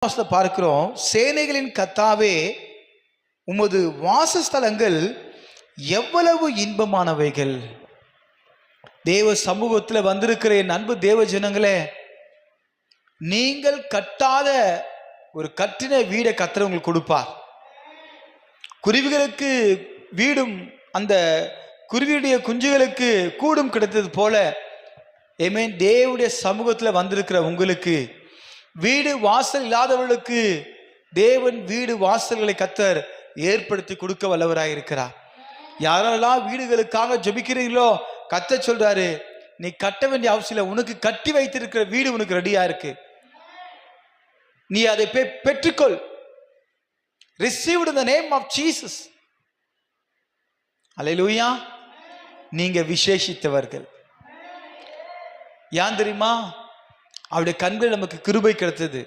பார்க்கிறோம், சேனைகளின் கர்த்தாவே உமது வாசஸ்தலங்கள் எவ்வளவு இன்பமானவைகள். தேவ சமூகத்தில் வந்திருக்கிற என் அன்பு தேவ ஜனங்களே, நீங்கள் கட்டாத ஒரு கட்டின வீடை கர்த்தர் உங்களுக்கு கொடுப்பார். குருவிகளுக்கு வீடும் அந்த குருவியுடைய குஞ்சுகளுக்கு கூடும் கிடைத்தது போல, ஏமேன், தேவனுடைய சமூகத்தில் வந்திருக்கிற உங்களுக்கு, வீடு வாசல் இல்லாதவர்களுக்கு தேவன் வீடு வாசல்களை கர்த்தர் ஏற்படுத்தி கொடுக்க வல்லவராக இருக்கிறார். யாரெல்லாம் வீடுகளுக்காக ஜெபிக்கிறீர்களோ கர்த்தர் சொல்றாரு, நீ கட்ட வேண்டிய அவசியம் இல்லை, உனக்கு கட்டி வைத்திருக்கிற வீடு உனக்கு ரெடியா இருக்கு, நீ அதை பெற்றுக்கொள். Received in the name of Jesus. அல்லேலூயா. நீங்க விசேஷித்தவர்கள். ஏன் தெரியுமா? அவருடைய கண்கள் நமக்கு கிருபை கிடைத்தது.